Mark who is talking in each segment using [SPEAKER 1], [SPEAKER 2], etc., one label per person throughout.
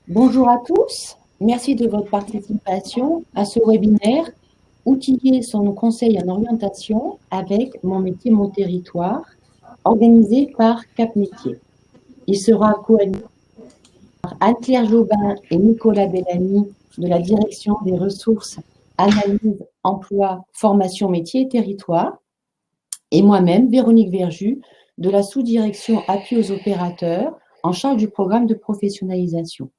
[SPEAKER 1] Bonjour à tous, merci de votre participation à ce webinaire Outiller son conseil en orientation avec Mon métier, mon territoire, organisé par Cap Métier. Il sera co-animé par Anne-Claire Jobin et Nicolas Bellamy de la Direction des ressources, analyse, emploi, formation, métier et territoire, et moi-même, Véronique Verjus, de la sous-direction appui aux opérateurs en charge du programme de professionnalisation.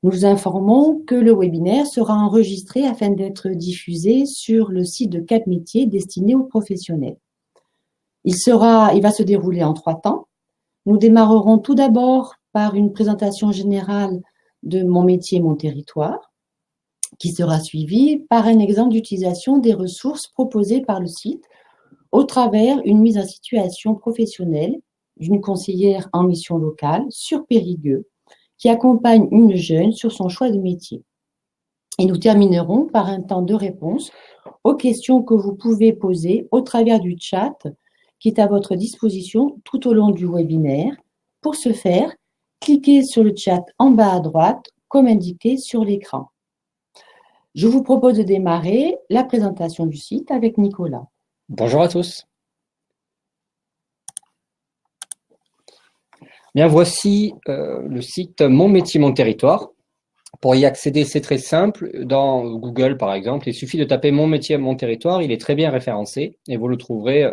[SPEAKER 1] Nous informons que le webinaire sera enregistré afin d'être diffusé sur le site de Cap Métiers destiné aux professionnels. Il va se dérouler en 3 temps. Nous démarrerons tout d'abord par une présentation générale de Mon métier, mon territoire, qui sera suivie par un exemple d'utilisation des ressources proposées par le site au travers une mise en situation professionnelle d'une conseillère en mission locale sur Périgueux, qui accompagne une jeune sur son choix de métier. Et nous terminerons par un temps de réponse aux questions que vous pouvez poser au travers du chat qui est à votre disposition tout au long du webinaire. Pour ce faire, cliquez sur le chat en bas à droite, comme indiqué sur l'écran. Je vous propose de démarrer la présentation du site avec Nicolas.
[SPEAKER 2] Bonjour à tous. Bien, voici le site Mon métier, mon territoire. Pour y accéder, c'est très simple. Dans Google, par exemple, il suffit de taper Mon métier, mon territoire. Il est très bien référencé et vous le trouverez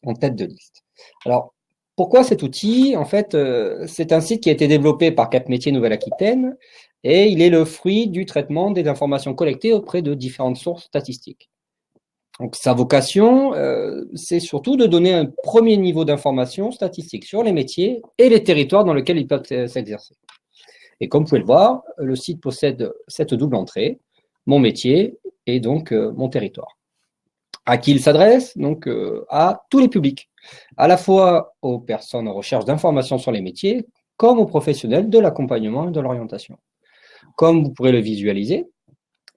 [SPEAKER 2] en tête de liste. Alors, pourquoi cet outil? En fait, c'est un site qui a été développé par Cap Métiers Nouvelle-Aquitaine et il est le fruit du traitement des informations collectées auprès de différentes sources statistiques. Donc, sa vocation, c'est surtout de donner un premier niveau d'information statistique sur les métiers et les territoires dans lesquels ils peuvent s'exercer. Et comme vous pouvez le voir, le site possède cette double entrée, mon métier et donc mon territoire. À qui il s'adresse? Donc à tous les publics, à la fois aux personnes en recherche d'informations sur les métiers, comme aux professionnels de l'accompagnement et de l'orientation. Comme vous pourrez le visualiser,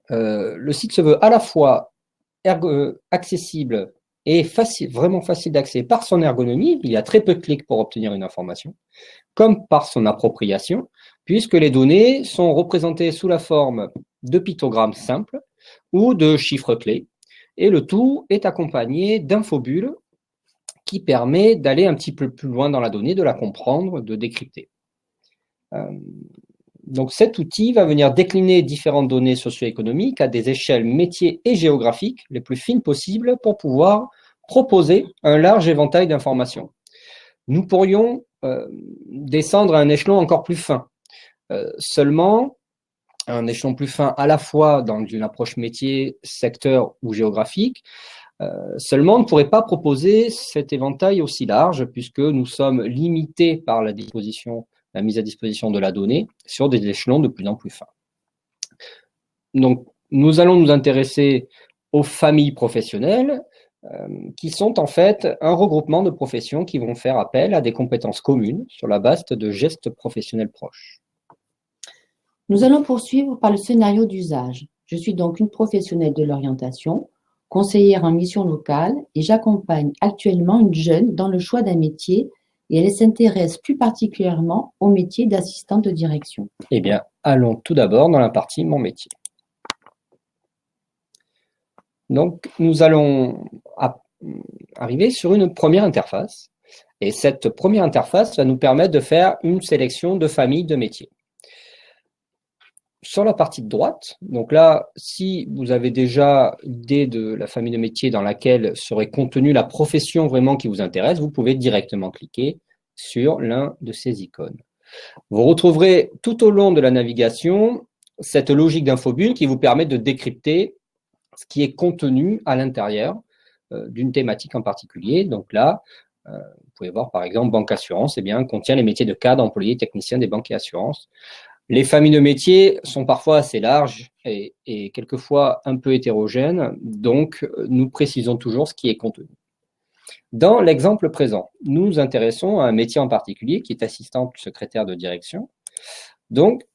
[SPEAKER 2] le site se veut à la fois accessible et facile, vraiment facile d'accès par son ergonomie, il y a très peu de clics pour obtenir une information, comme par son appropriation, puisque les données sont représentées sous la forme de pictogrammes simples ou de chiffres clés, et le tout est accompagné d'infobulles qui permet d'aller un petit peu plus loin dans la donnée, de la comprendre, de décrypter. Donc cet outil va venir décliner différentes données socio-économiques à des échelles métiers et géographiques les plus fines possibles pour pouvoir proposer un large éventail d'informations. Nous pourrions descendre à un échelon encore plus fin, seulement un échelon plus fin à la fois dans une approche métier, secteur ou géographique. Seulement, on ne pourrait pas proposer cet éventail aussi large puisque nous sommes limités par la mise à disposition de la donnée sur des échelons de plus en plus fins. Donc, nous allons nous intéresser aux familles professionnelles qui sont en fait un regroupement de professions qui vont faire appel à des compétences communes sur la base de gestes professionnels proches.
[SPEAKER 1] Nous allons poursuivre par le scénario d'usage. Je suis donc une professionnelle de l'orientation, conseillère en mission locale et j'accompagne actuellement une jeune dans le choix d'un métier et elle s'intéresse plus particulièrement au métier d'assistante de direction.
[SPEAKER 2] Eh bien, allons tout d'abord dans la partie Mon métier. Donc, nous allons arriver sur une première interface et cette première interface va nous permettre de faire une sélection de familles de métiers. Sur la partie de droite, donc là, si vous avez déjà idée de la famille de métiers dans laquelle serait contenue la profession vraiment qui vous intéresse, vous pouvez directement cliquer sur l'un de ces icônes. Vous retrouverez tout au long de la navigation cette logique d'infobulle qui vous permet de décrypter ce qui est contenu à l'intérieur d'une thématique en particulier. Donc là, vous pouvez voir par exemple banque assurance, eh bien, contient les métiers de cadre, employé, technicien des banques et assurances. Les familles de métiers sont parfois assez larges et quelquefois un peu hétérogènes, donc nous précisons toujours ce qui est contenu. Dans l'exemple présent, nous nous intéressons à un métier en particulier qui est assistante secrétaire de direction. Donc,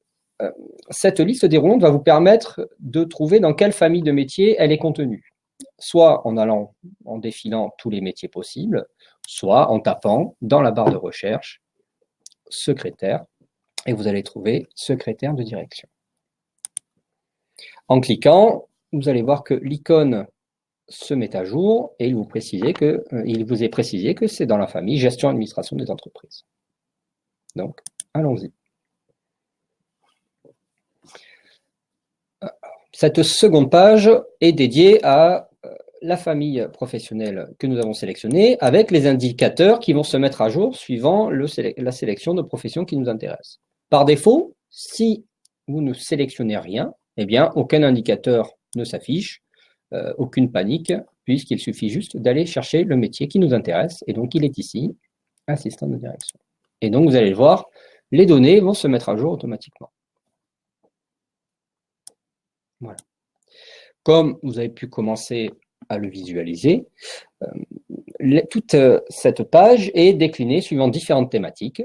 [SPEAKER 2] cette liste déroulante va vous permettre de trouver dans quelle famille de métiers elle est contenue, soit en défilant tous les métiers possibles, soit en tapant dans la barre de recherche secrétaire et vous allez trouver secrétaire de direction. En cliquant, vous allez voir que l'icône se met à jour et il vous est précisé que c'est dans la famille gestion et administration des entreprises. Donc, allons-y. Cette seconde page est dédiée à la famille professionnelle que nous avons sélectionnée avec les indicateurs qui vont se mettre à jour suivant la sélection de professions qui nous intéressent. Par défaut, si vous ne sélectionnez rien, eh bien, aucun indicateur ne s'affiche, aucune panique, puisqu'il suffit juste d'aller chercher le métier qui nous intéresse. Et donc, il est ici, assistant de direction. Et donc, vous allez le voir, les données vont se mettre à jour automatiquement. Voilà. Comme vous avez pu commencer à le visualiser, toute cette page est déclinée suivant différentes thématiques.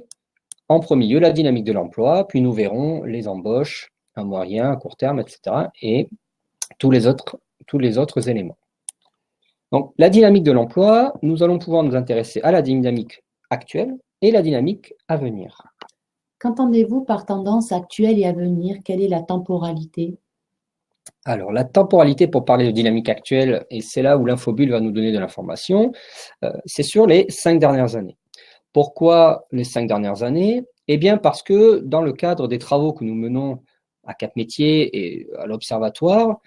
[SPEAKER 2] En premier lieu, la dynamique de l'emploi, puis nous verrons les embauches à moyen, à court terme, etc. et tous les autres éléments. Donc, la dynamique de l'emploi, nous allons pouvoir nous intéresser à la dynamique actuelle et la dynamique à venir.
[SPEAKER 1] Qu'entendez-vous par tendance actuelle et à venir? Quelle est la temporalité?
[SPEAKER 2] Alors, la temporalité pour parler de dynamique actuelle, et c'est là où l'infobulle va nous donner de l'information, c'est sur les 5 dernières années. Pourquoi les 5 dernières années? Eh bien, parce que dans le cadre des travaux que nous menons à Cap Métiers et à l'Observatoire,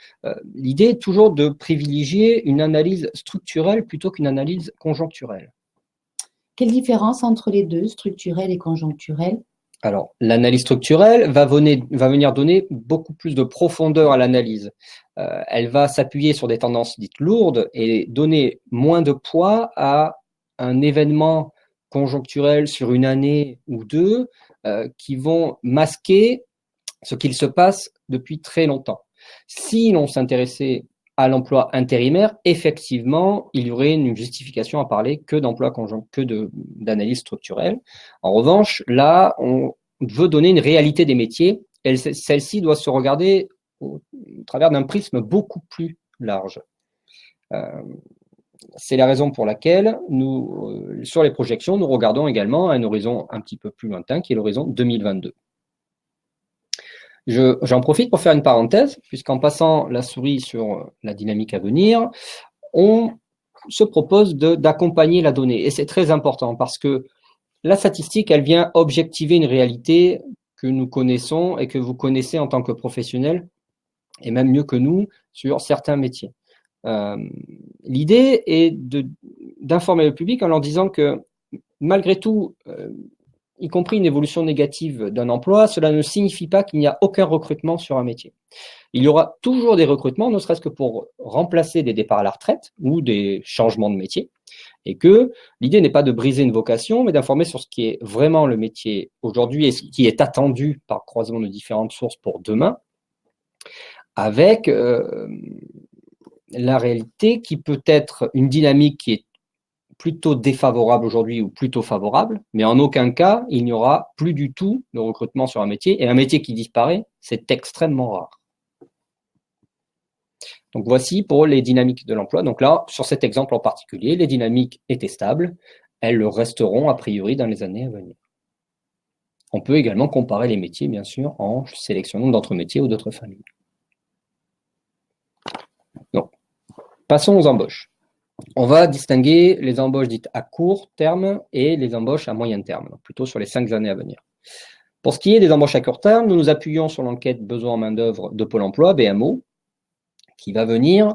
[SPEAKER 2] l'idée est toujours de privilégier une analyse structurelle plutôt qu'une analyse conjoncturelle.
[SPEAKER 1] Quelle différence entre les deux, structurelle et conjoncturelle?
[SPEAKER 2] Alors, l'analyse structurelle va venir donner beaucoup plus de profondeur à l'analyse. Elle va s'appuyer sur des tendances dites lourdes et donner moins de poids à un événement conjoncturel sur une année ou deux qui vont masquer ce qu'il se passe depuis très longtemps. Si l'on s'intéressait à l'emploi intérimaire, effectivement, il y aurait une justification à parler que d'emploi d'analyse structurelle. En revanche, là, on veut donner une réalité des métiers, et celle-ci doit se regarder au travers d'un prisme beaucoup plus large. C'est la raison pour laquelle nous, sur les projections, nous regardons également un horizon un petit peu plus lointain, qui est l'horizon 2022. J'en profite pour faire une parenthèse, puisqu'en passant la souris sur la dynamique à venir, on se propose d'accompagner la donnée. Et c'est très important parce que la statistique, elle vient objectiver une réalité que nous connaissons et que vous connaissez en tant que professionnel, et même mieux que nous, sur certains métiers. L'idée est d'informer le public en leur disant que malgré tout, y compris une évolution négative d'un emploi, cela ne signifie pas qu'il n'y a aucun recrutement sur un métier. Il y aura toujours des recrutements, ne serait-ce que pour remplacer des départs à la retraite ou des changements de métier, et que l'idée n'est pas de briser une vocation, mais d'informer sur ce qui est vraiment le métier aujourd'hui et ce qui est attendu par croisement de différentes sources pour demain, avec la réalité qui peut être une dynamique qui est plutôt défavorable aujourd'hui ou plutôt favorable, mais en aucun cas, il n'y aura plus du tout de recrutement sur un métier. Et un métier qui disparaît, c'est extrêmement rare. Donc voici pour les dynamiques de l'emploi. Donc là, sur cet exemple en particulier, les dynamiques étaient stables. Elles le resteront a priori dans les années à venir. On peut également comparer les métiers, bien sûr, en sélectionnant d'autres métiers ou d'autres familles. Donc, passons aux embauches. On va distinguer les embauches dites à court terme et les embauches à moyen terme, donc plutôt sur les 5 années à venir. Pour ce qui est des embauches à court terme, nous nous appuyons sur l'enquête besoin en main-d'œuvre de Pôle emploi, BMO, qui va venir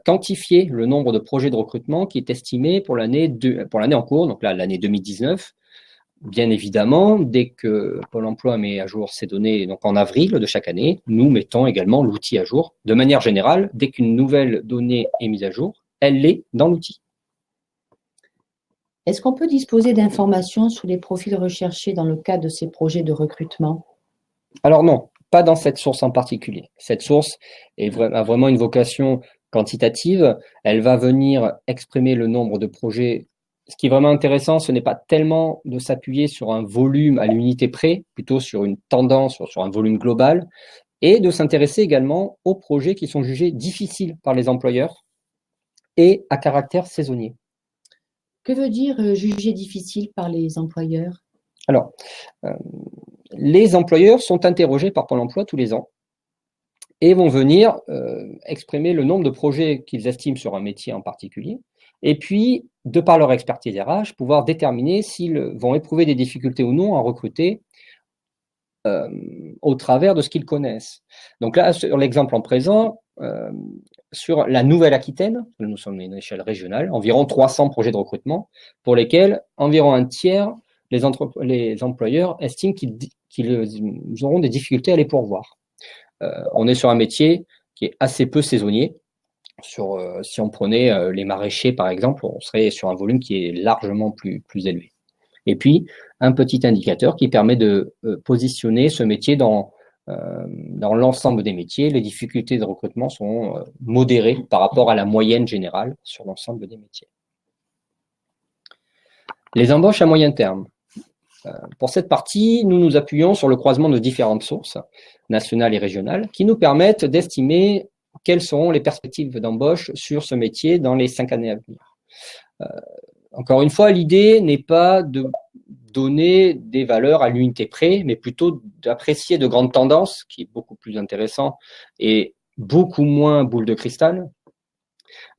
[SPEAKER 2] quantifier le nombre de projets de recrutement qui est estimé pour l'année en cours, donc là l'année 2019. Bien évidemment, dès que Pôle emploi met à jour ces données, donc en avril de chaque année, nous mettons également l'outil à jour. De manière générale, dès qu'une nouvelle donnée est mise à jour, elle l'est dans l'outil.
[SPEAKER 1] Est-ce qu'on peut disposer d'informations sur les profils recherchés dans le cadre de ces projets de recrutement?
[SPEAKER 2] Alors non, pas dans cette source en particulier. Cette source a vraiment une vocation quantitative. Elle va venir exprimer le nombre de projets. Ce qui est vraiment intéressant, ce n'est pas tellement de s'appuyer sur un volume à l'unité près, plutôt sur une tendance, sur un volume global, et de s'intéresser également aux projets qui sont jugés difficiles par les employeurs et à caractère saisonnier.
[SPEAKER 1] Que veut dire juger difficile par les employeurs?
[SPEAKER 2] Alors, les employeurs sont interrogés par Pôle emploi tous les ans et vont venir exprimer le nombre de projets qu'ils estiment sur un métier en particulier, et puis, de par leur expertise RH, pouvoir déterminer s'ils vont éprouver des difficultés ou non à recruter au travers de ce qu'ils connaissent. Donc là, sur l'exemple en présent, sur la Nouvelle-Aquitaine, nous sommes à une échelle régionale, environ 300 projets de recrutement, pour lesquels environ un tiers les employeurs estiment qu'ils auront des difficultés à les pourvoir. On est sur un métier qui est assez peu saisonnier. Si on prenait les maraîchers, par exemple, on serait sur un volume qui est largement plus élevé. Et puis, un petit indicateur qui permet de positionner ce métier dans l'ensemble des métiers. Les difficultés de recrutement sont modérées par rapport à la moyenne générale sur l'ensemble des métiers. Les embauches à moyen terme. Pour cette partie, nous nous appuyons sur le croisement de différentes sources, nationales et régionales, qui nous permettent d'estimer quelles seront les perspectives d'embauche sur ce métier dans les 5 années à venir. Encore une fois, l'idée n'est pas de donner des valeurs à l'unité près, mais plutôt d'apprécier de grandes tendances, qui est beaucoup plus intéressant et beaucoup moins boule de cristal.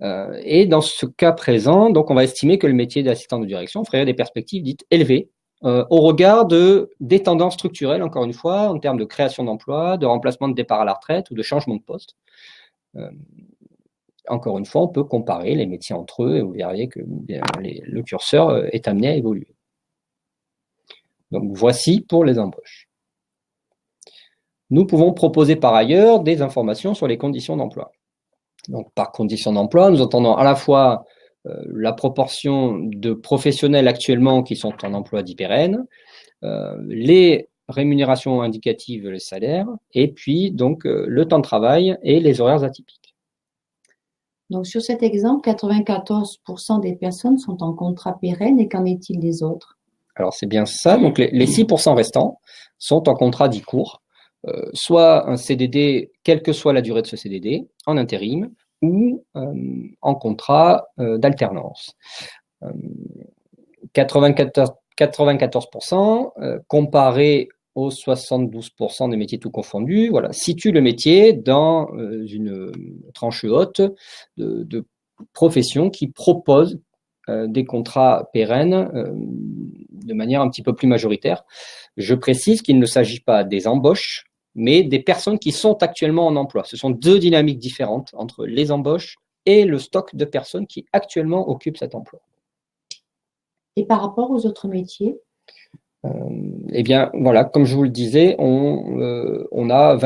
[SPEAKER 2] Et dans ce cas présent, donc on va estimer que le métier d'assistant de direction ferait des perspectives dites élevées, au regard des tendances structurelles, encore une fois, en termes de création d'emplois, de remplacement de départ à la retraite ou de changement de poste. Encore une fois, on peut comparer les métiers entre eux et vous verriez que le curseur est amené à évoluer. Donc, voici pour les embauches. Nous pouvons proposer par ailleurs des informations sur les conditions d'emploi. Donc, par conditions d'emploi, nous entendons à la fois la proportion de professionnels actuellement qui sont en emploi dit pérenne, les rémunérations indicatives, les salaires, et puis donc le temps de travail et les horaires atypiques.
[SPEAKER 1] Donc, sur cet exemple, 94% des personnes sont en contrat pérenne, et qu'en est-il des autres?
[SPEAKER 2] Alors, c'est bien ça. Donc, les 6% restants sont en contrat dit court, soit un CDD, quelle que soit la durée de ce CDD, en intérim, ou en contrat d'alternance. 94% comparé aux 72% des métiers tout confondus, voilà, situe le métier dans une tranche haute de professions qui proposent des contrats pérennes de manière un petit peu plus majoritaire. Je précise qu'il ne s'agit pas des embauches, mais des personnes qui sont actuellement en emploi. Ce sont deux dynamiques différentes entre les embauches et le stock de personnes qui actuellement occupent cet emploi.
[SPEAKER 1] Et par rapport aux autres métiers?
[SPEAKER 2] Eh bien, voilà, comme je vous le disais, on a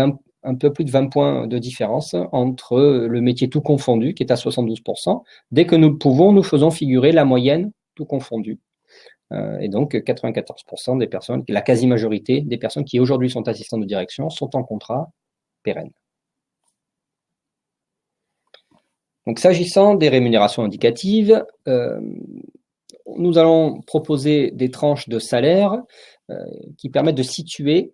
[SPEAKER 2] un peu plus de 20 points de différence entre le métier tout confondu, qui est à 72%. Dès que nous le pouvons, nous faisons figurer la moyenne tout confondu. Et donc, 94% des personnes, la quasi-majorité des personnes qui aujourd'hui sont assistantes de direction sont en contrat pérenne. Donc, s'agissant des rémunérations indicatives, nous allons proposer des tranches de salaire qui permettent de situer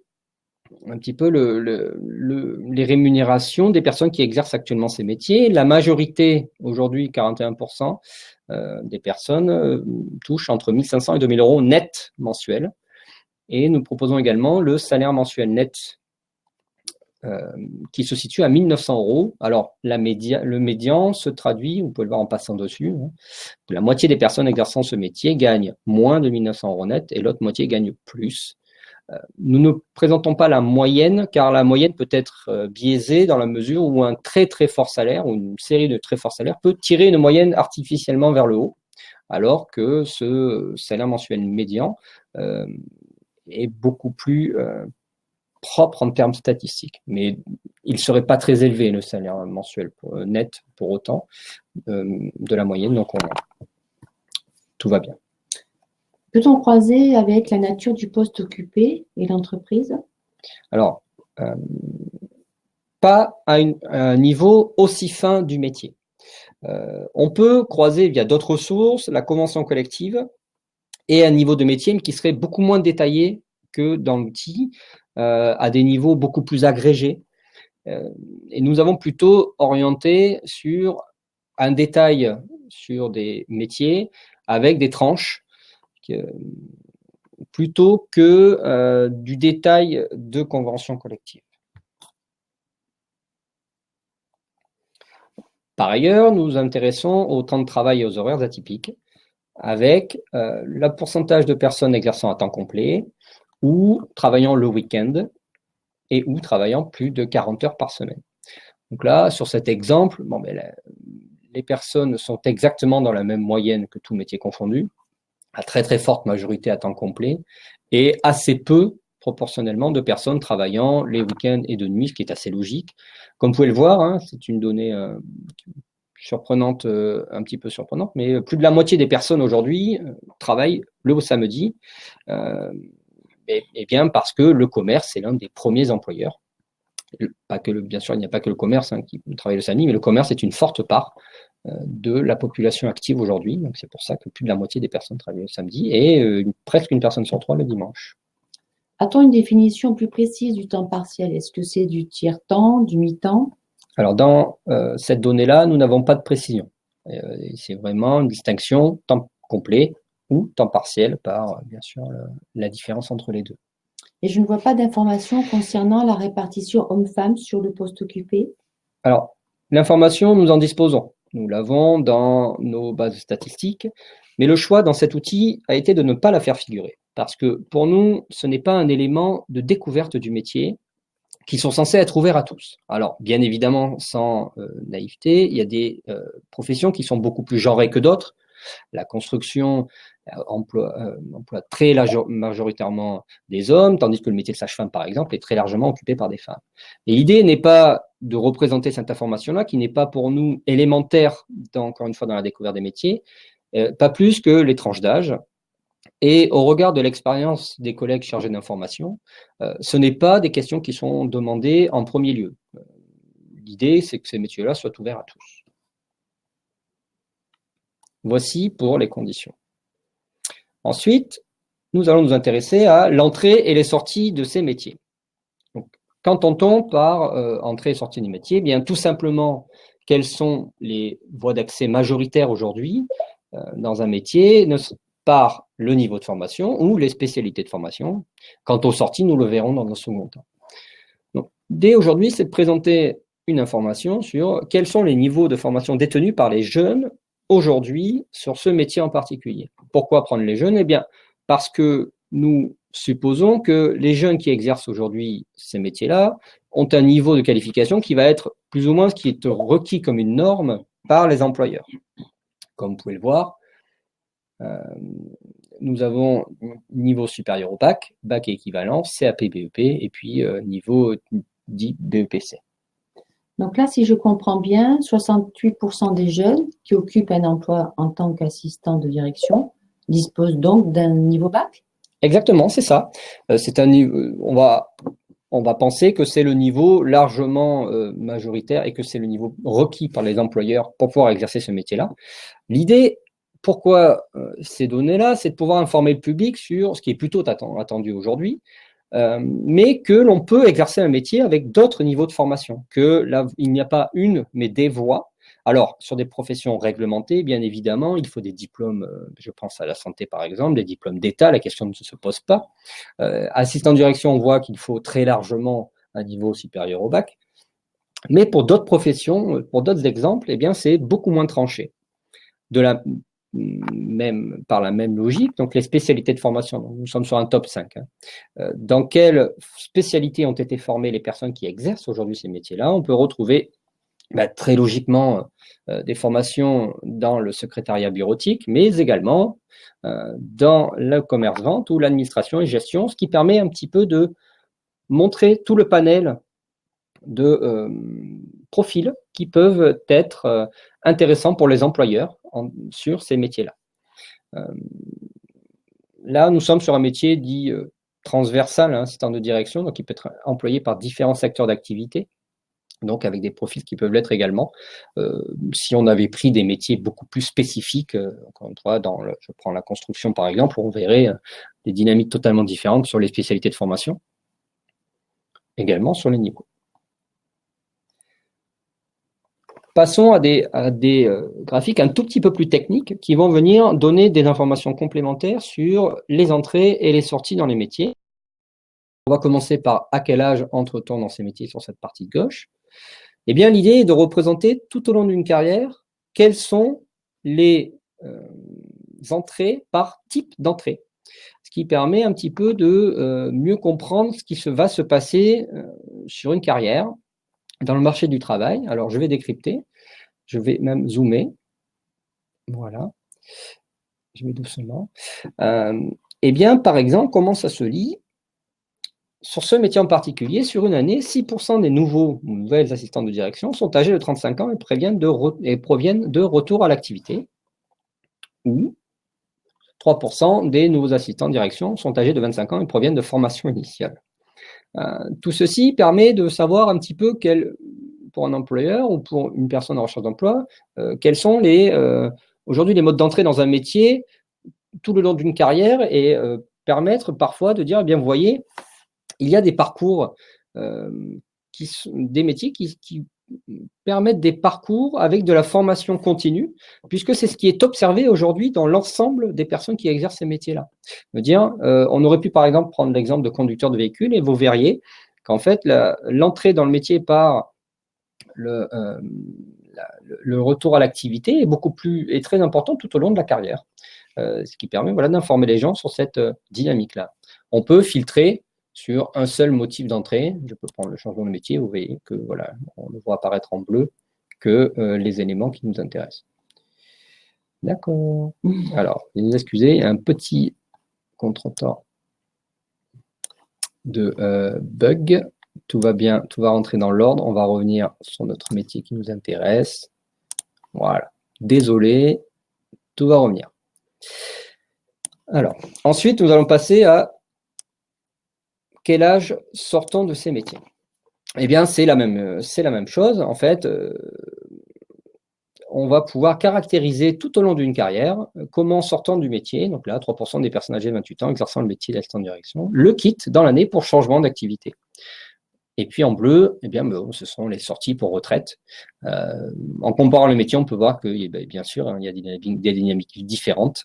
[SPEAKER 2] un petit peu les rémunérations des personnes qui exercent actuellement ces métiers. La majorité, aujourd'hui 41%, des personnes touchent entre 1 500 et 2 000 euros net mensuels. Et nous proposons également le salaire mensuel net qui se situe à 1 900 euros. Alors, le médian se traduit, vous pouvez le voir en passant dessus, hein, la moitié des personnes exerçant ce métier gagnent moins de 1 900 euros net et l'autre moitié gagne plus. Nous ne présentons pas la moyenne, car la moyenne peut être biaisée dans la mesure où un très très fort salaire ou une série de très forts salaires peut tirer une moyenne artificiellement vers le haut, alors que ce salaire mensuel médian est beaucoup plus propre en termes statistiques. Mais il ne serait pas très élevé, le salaire mensuel net, pour autant, de la moyenne, donc tout va bien.
[SPEAKER 1] Peut-on croiser avec la nature du poste occupé et l'entreprise?
[SPEAKER 2] Alors, pas à un niveau aussi fin du métier. On peut croiser via d'autres sources, la convention collective, et un niveau de métier mais qui serait beaucoup moins détaillé que dans l'outil, à des niveaux beaucoup plus agrégés. Et nous avons plutôt orienté sur un détail sur des métiers avec des tranches plutôt que du détail de conventions collectives. Par ailleurs, nous nous intéressons au temps de travail et aux horaires atypiques, avec le pourcentage de personnes exerçant à temps complet ou travaillant le week-end et ou travaillant plus de 40 heures par semaine. Donc là, sur cet exemple, les personnes sont exactement dans la même moyenne que tous métiers confondus, à très très forte majorité à temps complet, et assez peu proportionnellement de personnes travaillant les week-ends et de nuit, ce qui est assez logique. Comme vous pouvez le voir, hein, c'est une donnée surprenante, un petit peu surprenante, mais plus de la moitié des personnes aujourd'hui travaillent le samedi, et bien parce que le commerce est l'un des premiers employeurs. Pas que bien sûr, il n'y a pas que le commerce qui travaille le samedi, mais le commerce est une forte part de la population active aujourd'hui. Donc c'est pour ça que plus de la moitié des personnes travaillent le samedi et presque une personne sur 3 le dimanche.
[SPEAKER 1] A-t-on une définition plus précise du temps partiel? Est-ce que c'est du tiers-temps, du mi-temps?
[SPEAKER 2] Alors dans cette donnée-là, nous n'avons pas de précision. C'est vraiment une distinction temps complet ou temps partiel par, bien sûr, la différence entre les deux.
[SPEAKER 1] Et je ne vois pas d'informations concernant la répartition homme-femme sur le poste occupé.
[SPEAKER 2] Alors, l'information, nous en disposons. Nous l'avons dans nos bases statistiques, mais le choix dans cet outil a été de ne pas la faire figurer. Parce que pour nous, ce n'est pas un élément de découverte du métier qui sont censés être ouverts à tous. Alors, bien évidemment, sans naïveté, il y a des professions qui sont beaucoup plus genrées que d'autres. La construction emploie très majoritairement des hommes, tandis que le métier de sage-femme, par exemple, est très largement occupé par des femmes. Et l'idée n'est pas de représenter cette information-là, qui n'est pas pour nous élémentaire, encore une fois, dans la découverte des métiers, pas plus que les tranches d'âge. Et au regard de l'expérience des collègues chargés d'information, ce n'est pas des questions qui sont demandées en premier lieu. L'idée, c'est que ces métiers-là soient ouverts à tous. Voici pour les conditions. Ensuite, nous allons nous intéresser à l'entrée et les sorties de ces métiers. Donc, qu'entend-on par entrée et sortie des métiers? Eh bien, tout simplement, quelles sont les voies d'accès majoritaires aujourd'hui dans un métier par le niveau de formation ou les spécialités de formation. Quant aux sorties, nous le verrons dans un second temps. Donc, dès aujourd'hui, c'est de présenter une information sur quels sont les niveaux de formation détenus par les jeunes aujourd'hui sur ce métier en particulier. Pourquoi prendre les jeunes? Eh bien, parce que nous supposons que les jeunes qui exercent aujourd'hui ces métiers-là ont un niveau de qualification qui va être plus ou moins ce qui est requis comme une norme par les employeurs. Comme vous pouvez le voir, nous avons niveau supérieur au bac, bac et équivalent, CAP, BEP, et puis niveau dit BEPC.
[SPEAKER 1] Donc là, si je comprends bien, 68% des jeunes qui occupent un emploi en tant qu'assistant de direction disposent donc d'un niveau bac?
[SPEAKER 2] Exactement, c'est ça. C'est un niveau, on va penser que c'est le niveau largement majoritaire et que c'est le niveau requis par les employeurs pour pouvoir exercer ce métier-là. L'idée, pourquoi ces données-là, c'est de pouvoir informer le public sur ce qui est plutôt attendu aujourd'hui, mais que l'on peut exercer un métier avec d'autres niveaux de formation, que là, il n'y a pas une, mais des voies. Alors, sur des professions réglementées, bien évidemment, il faut des diplômes, je pense à la santé par exemple, des diplômes d'État, la question ne se pose pas. Assistant de direction, on voit qu'il faut très largement un niveau supérieur au bac. Mais pour d'autres professions, pour d'autres exemples, eh bien, c'est beaucoup moins tranché. Par la même logique, donc les spécialités de formation, donc nous sommes sur un top 5. Dans quelles spécialités ont été formées les personnes qui exercent aujourd'hui ces métiers-là? On peut retrouver très logiquement des formations dans le secrétariat bureautique, mais également dans le commerce-vente ou l'administration et gestion, ce qui permet un petit peu de montrer tout le panel de profils qui peuvent être intéressants pour les employeurs sur ces métiers-là. Là, nous sommes sur un métier dit transversal, assistant de direction, donc il peut être employé par différents secteurs d'activité, donc avec des profils qui peuvent l'être également. Si on avait pris des métiers beaucoup plus spécifiques, encore une fois, je prends la construction par exemple, on verrait des dynamiques totalement différentes sur les spécialités de formation, également sur les niveaux. Passons à des graphiques un tout petit peu plus techniques qui vont venir donner des informations complémentaires sur les entrées et les sorties dans les métiers. On va commencer par à quel âge entre-t-on dans ces métiers sur cette partie de gauche. Eh bien, l'idée est de représenter tout au long d'une carrière quelles sont les entrées par type d'entrée, ce qui permet un petit peu de mieux comprendre ce qui va se passer sur une carrière dans le marché du travail. Alors, je vais décrypter, je vais même zoomer. Voilà, je vais doucement. Eh bien, par exemple, comment ça se lit? Sur ce métier en particulier, sur une année, 6% des nouvelles assistants de direction sont âgés de 35 ans et proviennent de retour à l'activité. Ou 3% des nouveaux assistants de direction sont âgés de 25 ans et proviennent de formation initiale. Tout ceci permet de savoir un petit peu pour un employeur ou pour une personne en recherche d'emploi, quels sont aujourd'hui les modes d'entrée dans un métier tout le long d'une carrière et permettre parfois de dire, eh bien, vous voyez, il y a des parcours, des métiers qui permettent des parcours avec de la formation continue, puisque c'est ce qui est observé aujourd'hui dans l'ensemble des personnes qui exercent ces métiers-là. On aurait pu par exemple prendre l'exemple de conducteur de véhicule et vous verriez qu'en fait l'entrée dans le métier par le retour à l'activité est très important tout au long de la carrière, ce qui permet d'informer les gens sur cette dynamique-là. On peut filtrer sur un seul motif d'entrée. Je peux prendre le changement de métier, vous voyez que on ne voit apparaître en bleu que les éléments qui nous intéressent. D'accord. Alors, excusez, un petit contretemps de bug. Tout va bien, tout va rentrer dans l'ordre. On va revenir sur notre métier qui nous intéresse. Voilà. Désolé, tout va revenir. Alors, ensuite, nous allons passer à quel âge sortons de ces métiers? Eh bien, c'est la même chose. En fait, on va pouvoir caractériser tout au long d'une carrière comment sortant du métier, donc là, 3% des personnes âgées de 28 ans exerçant le métier d'assistant de direction, le quittent dans l'année pour changement d'activité. Et puis en bleu, eh bien, ce sont les sorties pour retraite. En comparant les métiers, on peut voir que, bien sûr, il y a des dynamiques différentes,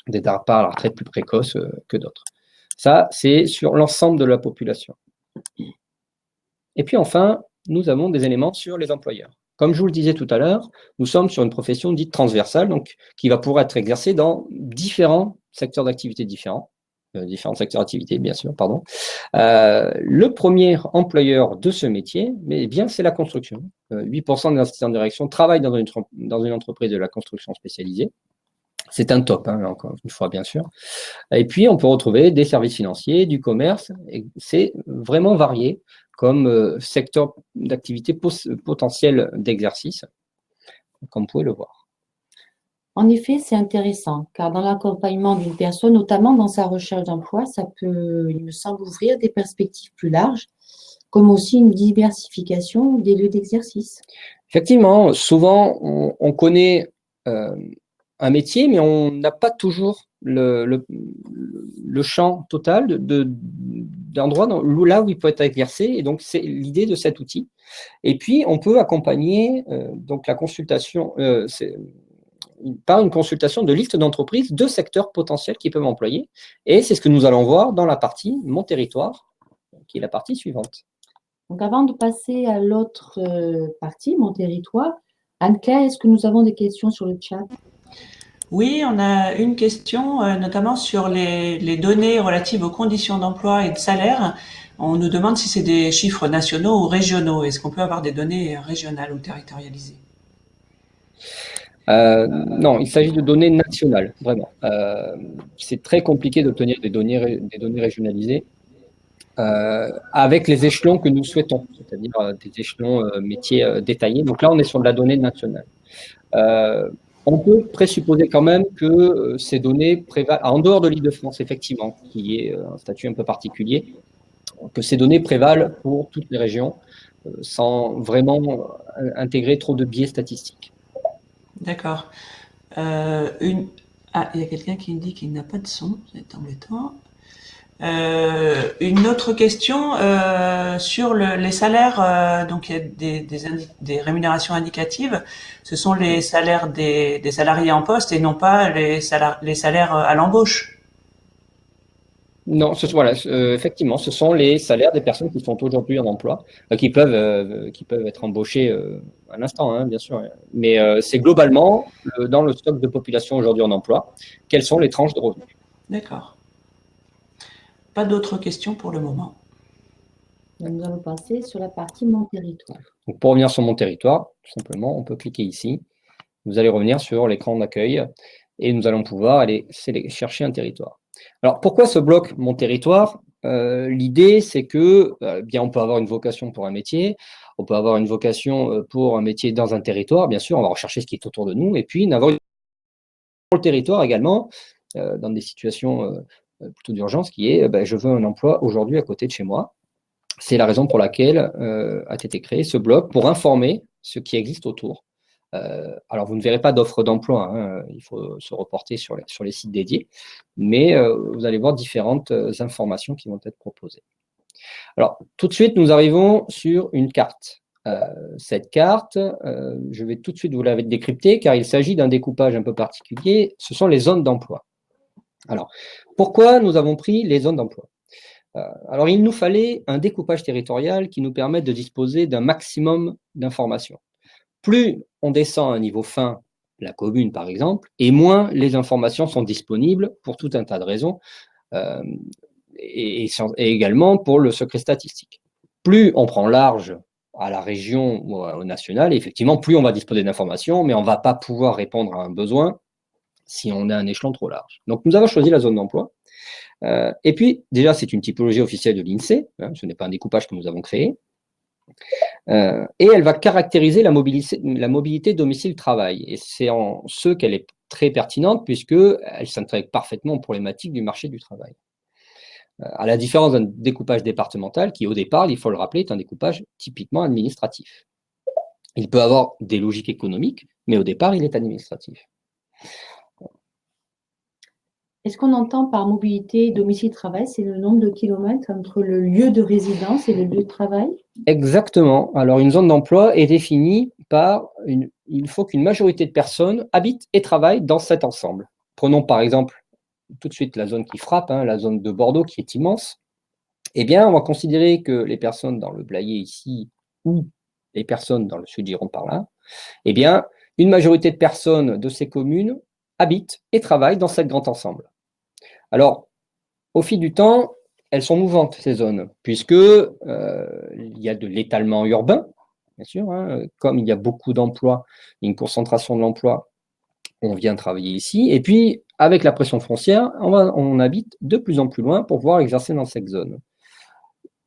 [SPEAKER 2] des départs à la retraite plus précoces que d'autres. Ça, c'est sur l'ensemble de la population. Et puis enfin, nous avons des éléments sur les employeurs. Comme je vous le disais tout à l'heure, nous sommes sur une profession dite transversale, donc qui va pouvoir être exercée dans différents secteurs d'activité différents secteurs d'activité, bien sûr, pardon. Le premier employeur de ce métier, c'est la construction. 8% des assistants de direction travaillent dans une entreprise de la construction spécialisée. C'est un top, encore une fois, bien sûr. Et puis, on peut retrouver des services financiers, du commerce, et c'est vraiment varié comme secteur d'activité potentiel d'exercice, comme vous pouvez le voir.
[SPEAKER 1] En effet, c'est intéressant, car dans l'accompagnement d'une personne, notamment dans sa recherche d'emploi, ça peut, il me semble, ouvrir des perspectives plus larges, comme aussi une diversification des lieux d'exercice.
[SPEAKER 2] Effectivement, souvent, on connaît un métier, mais on n'a pas toujours le champ total d'endroits là où il peut être exercé. Et donc, c'est l'idée de cet outil. Et puis, on peut accompagner donc la consultation par une consultation de liste d'entreprises de secteurs potentiels qui peuvent employer. Et c'est ce que nous allons voir dans la partie Mon territoire, qui est la partie suivante.
[SPEAKER 1] Donc, avant de passer à l'autre partie, Mon territoire, Anne-Claire, est-ce que nous avons des questions sur le chat?
[SPEAKER 3] Oui, on a une question, notamment sur les données relatives aux conditions d'emploi et de salaire. On nous demande si c'est des chiffres nationaux ou régionaux. Est-ce qu'on peut avoir des données régionales ou territorialisées?
[SPEAKER 2] Non, il s'agit de données nationales, vraiment. C'est très compliqué d'obtenir des données régionalisées avec les échelons que nous souhaitons, c'est-à-dire des échelons métiers détaillés. Donc là, on est sur de la donnée nationale. On peut présupposer quand même que ces données prévalent, en dehors de l'Île-de-France, effectivement, qui est un statut un peu particulier, que ces données prévalent pour toutes les régions sans vraiment intégrer trop de biais statistiques.
[SPEAKER 3] D'accord. Il y a quelqu'un qui me dit qu'il n'a pas de son, c'est embêtant. Une autre question sur les salaires. Donc, il y a des rémunérations indicatives. Ce sont les salaires des salariés en poste et non pas les salaires à l'embauche.
[SPEAKER 2] Non, voilà, effectivement, ce sont les salaires des personnes qui sont aujourd'hui en emploi, qui peuvent être embauchées à l'instant, hein, bien sûr. Mais c'est globalement, dans le stock de population aujourd'hui en emploi, quelles sont les tranches de revenus.
[SPEAKER 3] D'accord. Pas d'autres questions pour le moment.
[SPEAKER 1] Nous allons passer sur la partie Mon territoire.
[SPEAKER 2] Donc, pour revenir sur mon territoire, tout simplement, on peut cliquer ici. Vous allez revenir sur l'écran d'accueil et nous allons pouvoir aller chercher un territoire. Alors, pourquoi ce bloc Mon territoire? L'idée, c'est que bien, on peut avoir une vocation pour un métier, on peut avoir une vocation pour un métier dans un territoire, bien sûr, on va rechercher ce qui est autour de nous, et puis n'avoir une pour le territoire également, dans des situations plutôt d'urgence, qui est je veux un emploi aujourd'hui à côté de chez moi. C'est la raison pour laquelle a été créé ce blog pour informer ce qui existe autour. Alors, vous ne verrez pas d'offres d'emploi, hein, il faut se reporter sur les sites dédiés, mais vous allez voir différentes informations qui vont être proposées. Alors, tout de suite, nous arrivons sur une carte. Cette carte, je vais tout de suite vous la décrypter, car il s'agit d'un découpage un peu particulier, ce sont les zones d'emploi. Alors, pourquoi nous avons pris les zones d'emploi? Alors, il nous fallait un découpage territorial qui nous permette de disposer d'un maximum d'informations. Plus on descend à un niveau fin, la commune par exemple, et moins les informations sont disponibles pour tout un tas de raisons, et également pour le secret statistique. Plus on prend large à la région ou au national, et effectivement, plus on va disposer d'informations, mais on ne va pas pouvoir répondre à un besoin si on a un échelon trop large. Donc, nous avons choisi la zone d'emploi. Et puis, déjà, c'est une typologie officielle de l'INSEE, hein, ce n'est pas un découpage que nous avons créé. Et elle va caractériser la mobilité domicile-travail. Et c'est en ce qu'elle est très pertinente, puisqu'elle s'intègre parfaitement aux problématiques du marché du travail. À la différence d'un découpage départemental, qui au départ, il faut le rappeler, est un découpage typiquement administratif. Il peut avoir des logiques économiques, mais au départ, il est administratif.
[SPEAKER 1] Est-ce qu'on entend par mobilité domicile-travail, c'est le nombre de kilomètres entre le lieu de résidence et le lieu de travail?
[SPEAKER 2] Exactement. Alors, une zone d'emploi est définie par il faut qu'une majorité de personnes habitent et travaillent dans cet ensemble. Prenons par exemple tout de suite la zone qui frappe, hein, la zone de Bordeaux qui est immense. Eh bien, on va considérer que les personnes dans le Blayais ici ou les personnes dans le Sud-Gironde par là, eh bien, une majorité de personnes de ces communes habitent et travaillent dans cet grand ensemble. Alors, au fil du temps, elles sont mouvantes, ces zones, puisque il y a de l'étalement urbain, bien sûr, hein, comme il y a beaucoup d'emplois, une concentration de l'emploi, on vient travailler ici, et puis, avec la pression foncière, on habite de plus en plus loin pour pouvoir exercer dans cette zone.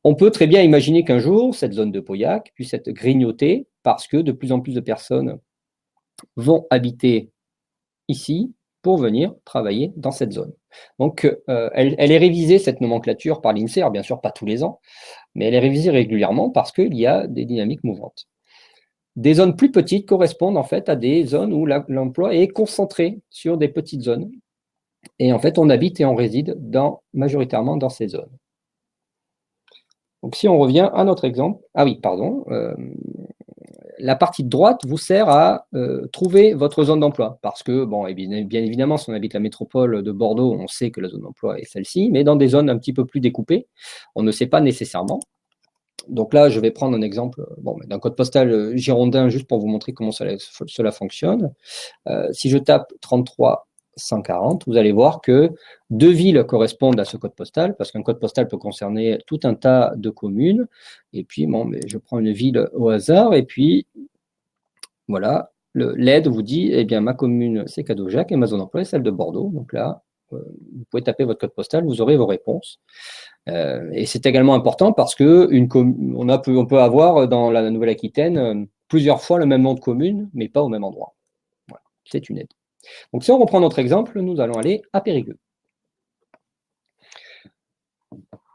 [SPEAKER 2] On peut très bien imaginer qu'un jour, cette zone de Pauillac puisse être grignotée, parce que de plus en plus de personnes vont habiter ici pour venir travailler dans cette zone. Donc, elle est révisée, cette nomenclature, par l'INSEE, alors bien sûr pas tous les ans, mais elle est révisée régulièrement parce qu'il y a des dynamiques mouvantes. Des zones plus petites correspondent en fait à des zones où l'emploi est concentré sur des petites zones. Et en fait, on habite et on réside majoritairement dans ces zones. Donc, si on revient à notre exemple, ah oui, pardon, la partie de droite vous sert à trouver votre zone d'emploi. Parce que, bon, et bien évidemment, si on habite la métropole de Bordeaux, on sait que la zone d'emploi est celle-ci, mais dans des zones un petit peu plus découpées, on ne sait pas nécessairement. Donc là, je vais prendre un exemple d'un code postal girondin, juste pour vous montrer comment cela fonctionne. Si je tape 33 140, vous allez voir que 2 villes correspondent à ce code postal, parce qu'un code postal peut concerner tout un tas de communes. Et puis, je prends une ville au hasard, et puis, voilà, l'aide vous dit, eh bien, ma commune, c'est Cadojac, et ma zone d'emploi est celle de Bordeaux. Donc là, vous pouvez taper votre code postal, vous aurez vos réponses. Et c'est également important parce qu'on peut avoir dans la Nouvelle-Aquitaine plusieurs fois le même nom de commune, mais pas au même endroit. Voilà, c'est une aide. Donc, si on reprend notre exemple, nous allons aller à Périgueux.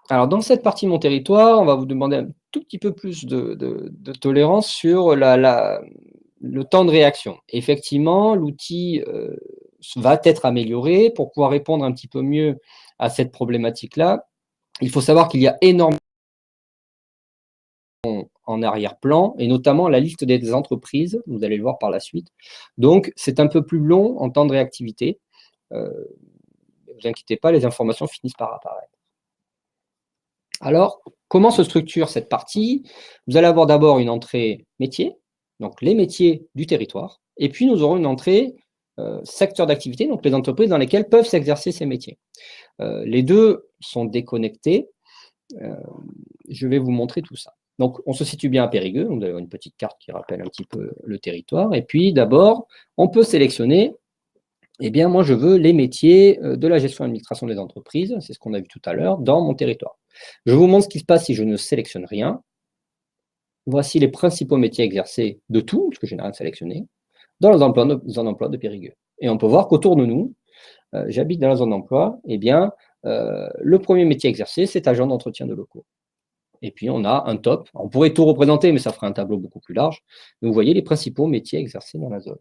[SPEAKER 2] Alors, dans cette partie de mon territoire, on va vous demander un tout petit peu plus de tolérance sur le temps de réaction. Effectivement, l'outil va être amélioré pour pouvoir répondre un petit peu mieux à cette problématique-là. Il faut savoir qu'il y a énormément en arrière-plan, et notamment la liste des entreprises, vous allez le voir par la suite. Donc, c'est un peu plus long en temps de réactivité. Ne vous inquiétez pas, les informations finissent par apparaître. Alors, comment se structure cette partie? Vous allez avoir d'abord une entrée métier, donc les métiers du territoire, et puis nous aurons une entrée secteur d'activité, donc les entreprises dans lesquelles peuvent s'exercer ces métiers. Les deux sont déconnectés. Je vais vous montrer tout ça. Donc, on se situe bien à Périgueux, vous avez une petite carte qui rappelle un petit peu le territoire, et puis d'abord, on peut sélectionner, eh bien, moi je veux les métiers de la gestion et administration des entreprises, c'est ce qu'on a vu tout à l'heure, dans mon territoire. Je vous montre ce qui se passe si je ne sélectionne rien. Voici les principaux métiers exercés de tout, parce que je n'ai rien sélectionné, dans la zone d'emploi de Périgueux. Et on peut voir qu'autour de nous, j'habite dans la zone d'emploi, eh bien, le premier métier exercé, c'est agent d'entretien de locaux. Et puis, on a un top. On pourrait tout représenter, mais ça ferait un tableau beaucoup plus large. Mais vous voyez les principaux métiers exercés dans la zone.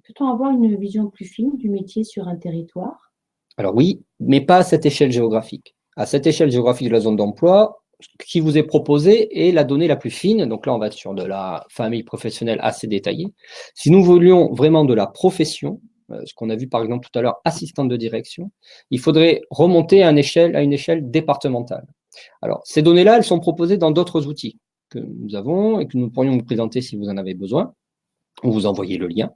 [SPEAKER 1] Peut-on avoir une vision plus fine du métier sur un territoire?
[SPEAKER 2] Alors oui, mais pas à cette échelle géographique. À cette échelle géographique de la zone d'emploi, ce qui vous est proposé est la donnée la plus fine. Donc là, on va être sur de la famille professionnelle assez détaillée. Si nous voulions vraiment de la profession, ce qu'on a vu par exemple tout à l'heure, assistante de direction, il faudrait remonter à une échelle départementale. Alors, ces données-là, elles sont proposées dans d'autres outils que nous avons et que nous pourrions vous présenter si vous en avez besoin, ou vous envoyer le lien.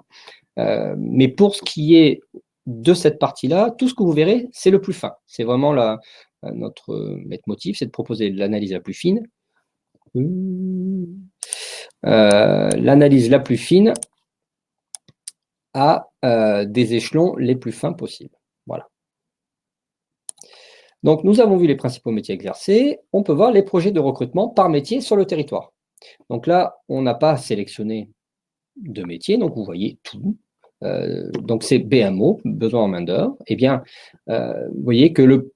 [SPEAKER 2] Mais pour ce qui est de cette partie-là, tout ce que vous verrez, c'est le plus fin. C'est vraiment notre leitmotiv, c'est de proposer l'analyse la plus fine. L'analyse la plus fine à des échelons les plus fins possibles. Voilà. Donc, nous avons vu les principaux métiers exercés. On peut voir les projets de recrutement par métier sur le territoire. Donc là, on n'a pas sélectionné de métier, donc vous voyez tout. Donc c'est BMO, besoin en main-d'œuvre. Eh bien, vous voyez que le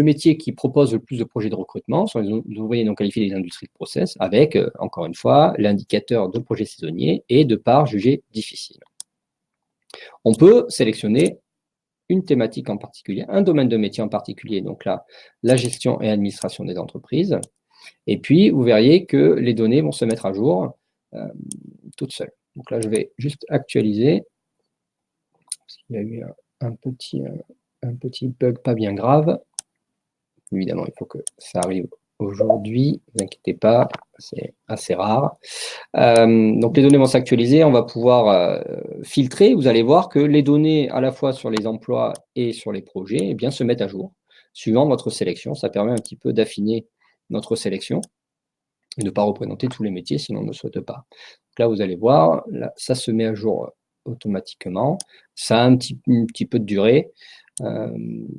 [SPEAKER 2] métier qui propose le plus de projets de recrutement sont les ouvriers non qualifiés des industries de process, avec, encore une fois, l'indicateur de projets saisonniers et de parts jugées difficiles. On peut sélectionner une thématique en particulier, un domaine de métier en particulier, donc là, la gestion et administration des entreprises. Et puis, vous verriez que les données vont se mettre à jour toutes seules. Donc là, je vais juste actualiser. Il y a eu un petit bug pas bien grave. Évidemment, il faut que ça arrive aujourd'hui. Ne vous inquiétez pas, c'est assez rare. Donc les données vont s'actualiser, on va pouvoir filtrer. Vous allez voir que les données à la fois sur les emplois et sur les projets eh bien, se mettent à jour, suivant votre sélection. Ça permet un petit peu d'affiner notre sélection et de ne pas représenter tous les métiers si l'on ne le souhaite pas. Donc là, vous allez voir, là, ça se met à jour automatiquement. Ça a un petit peu de durée,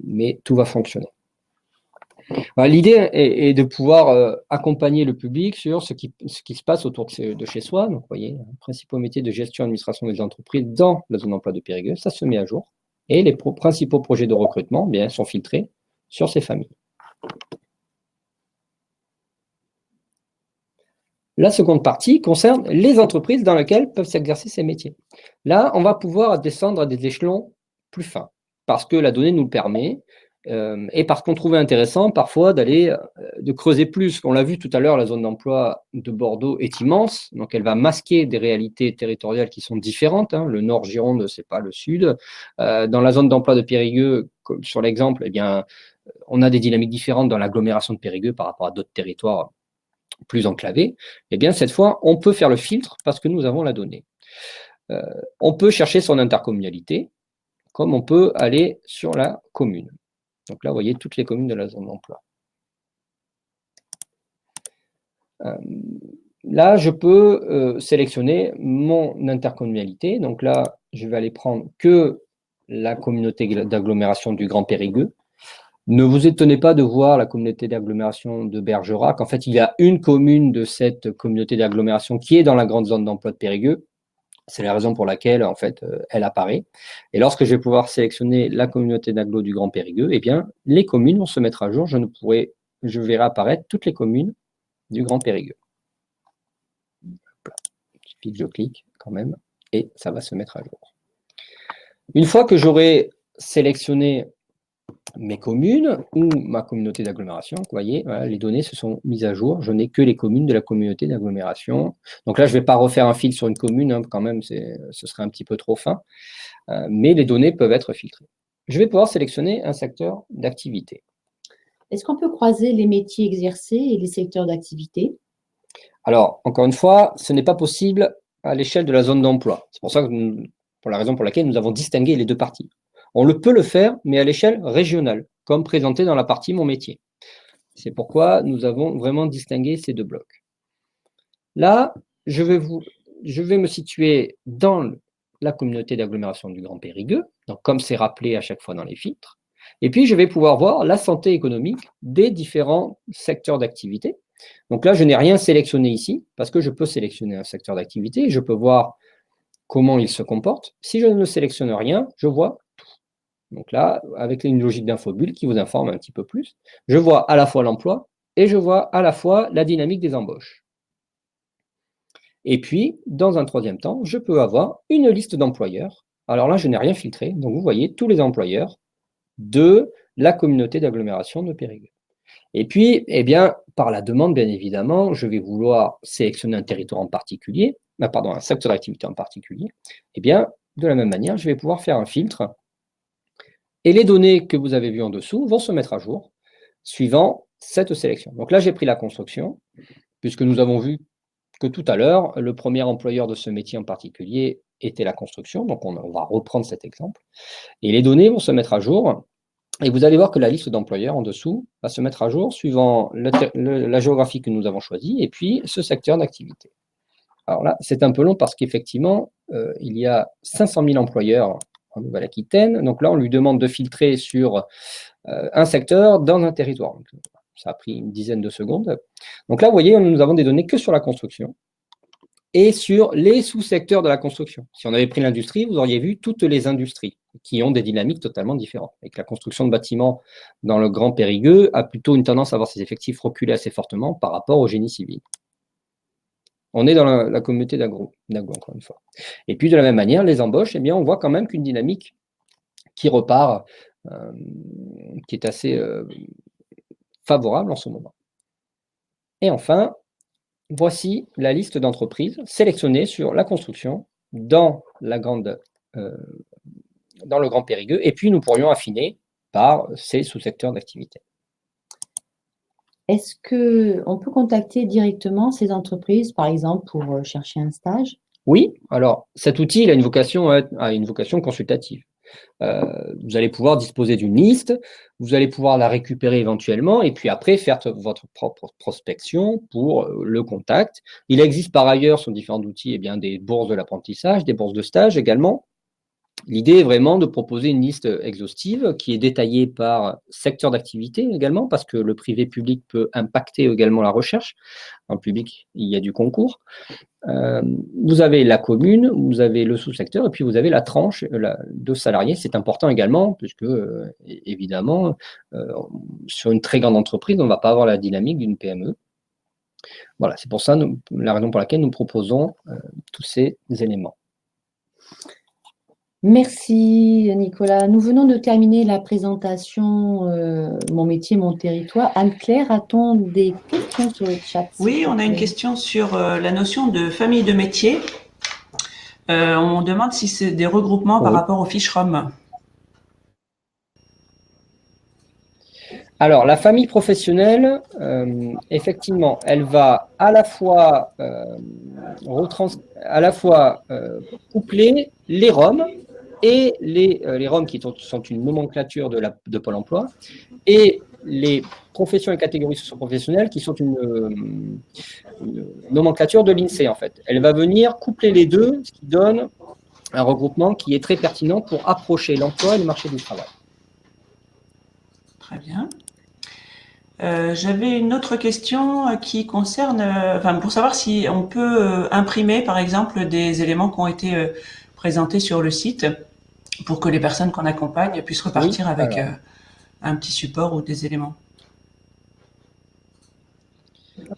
[SPEAKER 2] mais tout va fonctionner. L'idée est de pouvoir accompagner le public sur ce qui se passe autour de chez soi. Donc, vous voyez, principaux métiers de gestion et administration des entreprises dans la zone d'emploi de Périgueux, ça se met à jour. Et les principaux projets de recrutement bien, sont filtrés sur ces familles. La seconde partie concerne les entreprises dans lesquelles peuvent s'exercer ces métiers. Là, on va pouvoir descendre à des échelons plus fins, parce que la donnée nous le permet, et parce qu'on trouvait intéressant parfois de creuser plus. On l'a vu tout à l'heure, la zone d'emploi de Bordeaux est immense, donc elle va masquer des réalités territoriales qui sont différentes. Hein. Le nord Gironde, ce n'est pas le sud. Dans la zone d'emploi de Périgueux, sur l'exemple, eh bien, on a des dynamiques différentes dans l'agglomération de Périgueux par rapport à d'autres territoires plus enclavés. Eh bien, cette fois, on peut faire le filtre parce que nous avons la donnée. On peut chercher son intercommunalité, comme on peut aller sur la commune. Donc là, vous voyez toutes les communes de la zone d'emploi. Là, je peux sélectionner mon intercommunalité. Donc là, je vais aller prendre que la communauté d'agglomération du Grand Périgueux. Ne vous étonnez pas de voir la communauté d'agglomération de Bergerac. En fait, il y a une commune de cette communauté d'agglomération qui est dans la grande zone d'emploi de Périgueux. C'est la raison pour laquelle, en fait, elle apparaît. Et lorsque je vais pouvoir sélectionner la communauté d'agglo du Grand Périgueux, eh bien, les communes vont se mettre à jour. Je verrai apparaître toutes les communes du Grand Périgueux. Il suffit que je clique quand même, et ça va se mettre à jour. Une fois que j'aurai sélectionné mes communes ou ma communauté d'agglomération. Vous voyez, voilà, les données se sont mises à jour. Je n'ai que les communes de la communauté d'agglomération. Donc là, je ne vais pas refaire un fil sur une commune, hein, quand même, ce serait un petit peu trop fin. Mais les données peuvent être filtrées. Je vais pouvoir sélectionner un secteur d'activité.
[SPEAKER 1] Est-ce qu'on peut croiser les métiers exercés et les secteurs d'activité?
[SPEAKER 2] Alors, encore une fois, ce n'est pas possible à l'échelle de la zone d'emploi. C'est pour ça que pour la raison pour laquelle nous avons distingué les deux parties. On peut le faire, mais à l'échelle régionale, comme présenté dans la partie Mon métier. C'est pourquoi nous avons vraiment distingué ces deux blocs. Là, je vais me situer dans la communauté d'agglomération du Grand Périgueux, donc comme c'est rappelé à chaque fois dans les filtres. Et puis, je vais pouvoir voir la santé économique des différents secteurs d'activité. Donc là, je n'ai rien sélectionné ici, parce que je peux sélectionner un secteur d'activité, je peux voir comment il se comporte. Si je ne sélectionne rien, je vois tout. Donc là, avec une logique d'infobulle qui vous informe un petit peu plus, je vois à la fois l'emploi et je vois à la fois la dynamique des embauches. Et puis, dans un troisième temps, je peux avoir une liste d'employeurs. Alors là, je n'ai rien filtré, donc vous voyez tous les employeurs de la communauté d'agglomération de Périgueux. Et puis, eh bien, par la demande, bien évidemment, je vais vouloir sélectionner un territoire en particulier, un secteur d'activité en particulier. Eh bien, de la même manière, je vais pouvoir faire un filtre. Et les données que vous avez vues en dessous vont se mettre à jour suivant cette sélection. Donc là, j'ai pris la construction, puisque nous avons vu que tout à l'heure, le premier employeur de ce métier en particulier était la construction. Donc, on va reprendre cet exemple. Et les données vont se mettre à jour. Et vous allez voir que la liste d'employeurs en dessous va se mettre à jour suivant la géographie que nous avons choisie et puis ce secteur d'activité. Alors là, c'est un peu long parce qu'effectivement, il y a 500 000 employeurs en Nouvelle-Aquitaine. Donc là, on lui demande de filtrer sur un secteur dans un territoire. Donc, ça a pris une dizaine de secondes. Donc là, vous voyez, nous avons des données que sur la construction et sur les sous-secteurs de la construction. Si on avait pris l'industrie, vous auriez vu toutes les industries qui ont des dynamiques totalement différentes. Et que la construction de bâtiments dans le Grand Périgueux a plutôt une tendance à voir ses effectifs reculer assez fortement par rapport au génie civil. On est dans la communauté d'agro, encore une fois. Et puis, de la même manière, les embauches, eh bien, on voit quand même qu'une dynamique qui repart, qui est assez favorable en ce moment. Et enfin, voici la liste d'entreprises sélectionnées sur la construction dans le Grand Périgueux. Et puis, nous pourrions affiner par ces sous-secteurs d'activité.
[SPEAKER 1] Est-ce qu'on peut contacter directement ces entreprises, par exemple, pour chercher un stage?
[SPEAKER 2] Oui, alors cet outil il a une vocation consultative. Vous allez pouvoir disposer d'une liste, vous allez pouvoir la récupérer éventuellement et puis après faire votre propre prospection pour le contact. Il existe par ailleurs sur différents outils des bourses de l'apprentissage, des bourses de stage également. L'idée est vraiment de proposer une liste exhaustive qui est détaillée par secteur d'activité également, parce que le privé-public peut impacter également la recherche. Dans le public, il y a du concours. Vous avez la commune, vous avez le sous-secteur, et puis vous avez la tranche de salariés. C'est important également, puisque évidemment, sur une très grande entreprise, on ne va pas avoir la dynamique d'une PME. Voilà, c'est pour ça la raison pour laquelle nous proposons tous ces éléments.
[SPEAKER 1] Merci Nicolas. Nous venons de terminer la présentation Mon métier, mon territoire. Anne-Claire, a-t-on des questions sur le chat?
[SPEAKER 3] Oui, on a une question sur la notion de famille de métiers. On demande si c'est des regroupements par rapport aux fiches ROM.
[SPEAKER 2] Alors, la famille professionnelle, effectivement, elle va à la fois, coupler les ROM et les ROM qui sont une nomenclature de Pôle emploi et les professions et catégories socio-professionnelles qui sont une nomenclature de l'INSEE, en fait. Elle va venir coupler les deux, ce qui donne un regroupement qui est très pertinent pour approcher l'emploi et le marché du travail.
[SPEAKER 3] Très bien. J'avais une autre question qui concerne, pour savoir si on peut imprimer, par exemple, des éléments qui ont été présentés sur le site pour que les personnes qu'on accompagne puissent repartir avec un petit support ou des éléments.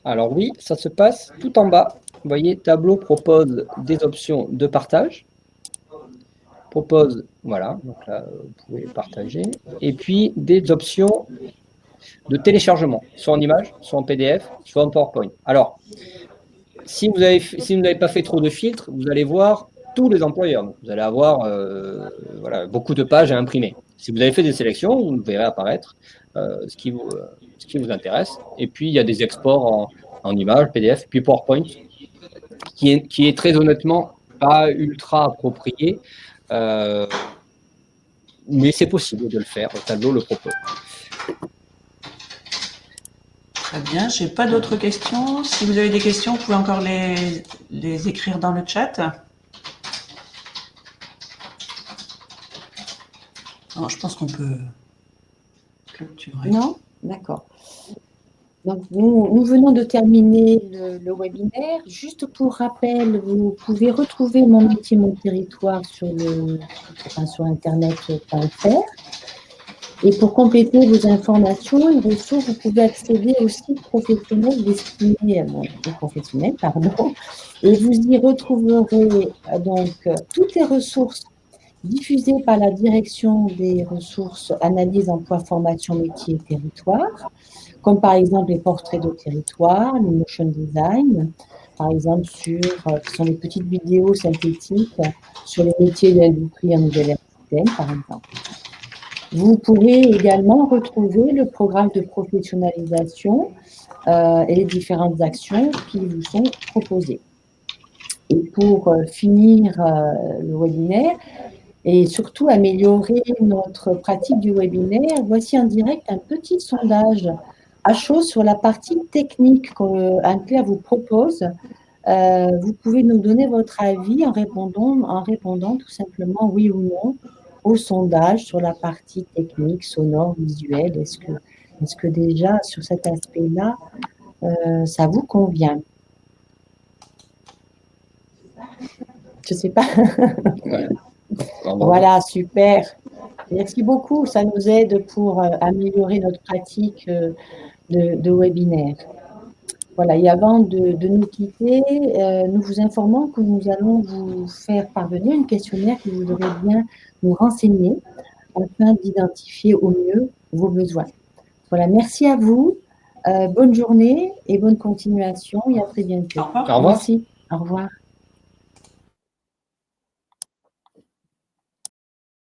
[SPEAKER 2] Alors oui, ça se passe tout en bas. Vous voyez, Tableau propose des options de partage. propose, voilà, donc là, vous pouvez partager, et puis des options de téléchargement, soit en image, soit en PDF, soit en PowerPoint. Alors, si vous n'avez pas fait trop de filtres, vous allez voir tous les employeurs. Donc, vous allez avoir voilà, beaucoup de pages à imprimer. Si vous avez fait des sélections, vous verrez apparaître ce qui vous intéresse. Et puis, il y a des exports en images, PDF, puis PowerPoint, qui est très honnêtement pas ultra approprié. Mais c'est possible de le faire. Tableau le propose.
[SPEAKER 3] Très bien, j'ai pas d'autres questions. Si vous avez des questions, vous pouvez encore les écrire dans le chat. Alors, je pense qu'on peut clôturer.
[SPEAKER 1] Non? D'accord. Donc, nous venons de terminer le webinaire. Juste pour rappel, vous pouvez retrouver Mon métier, mon territoire sur internet.fr. Et pour compléter vos informations et ressources, vous pouvez accéder au site professionnel destiné aux professionnels, pardon, et vous y retrouverez donc toutes les ressources diffusées par la direction des ressources analyse, emploi, formation, métier et territoire, comme par exemple les portraits de territoire, le motion design, par exemple qui sont les petites vidéos synthétiques sur les métiers de l'industrie en Nouvelle-Aquitaine, par exemple. Vous pourrez également retrouver le programme de professionnalisation et les différentes actions qui vous sont proposées. Et pour finir le webinaire et surtout améliorer notre pratique du webinaire, voici en direct un petit sondage à chaud sur la partie technique qu'Anne-Claire vous propose. Vous pouvez nous donner votre avis en répondant tout simplement oui ou non au sondage sur la partie technique, sonore, visuelle. Est-ce que déjà, sur cet aspect-là, ça vous convient? Je ne sais pas.
[SPEAKER 2] Ouais.
[SPEAKER 1] Voilà, super. Merci beaucoup. Ça nous aide pour améliorer notre pratique de webinaire. Voilà, et avant de nous quitter, nous vous informons que nous allons vous faire parvenir un questionnaire que vous devrez bien nous renseigner afin d'identifier au mieux vos besoins. Voilà, merci à vous, bonne journée et bonne continuation et à très bientôt.
[SPEAKER 3] Au revoir.
[SPEAKER 2] Au revoir.
[SPEAKER 1] Merci, au revoir.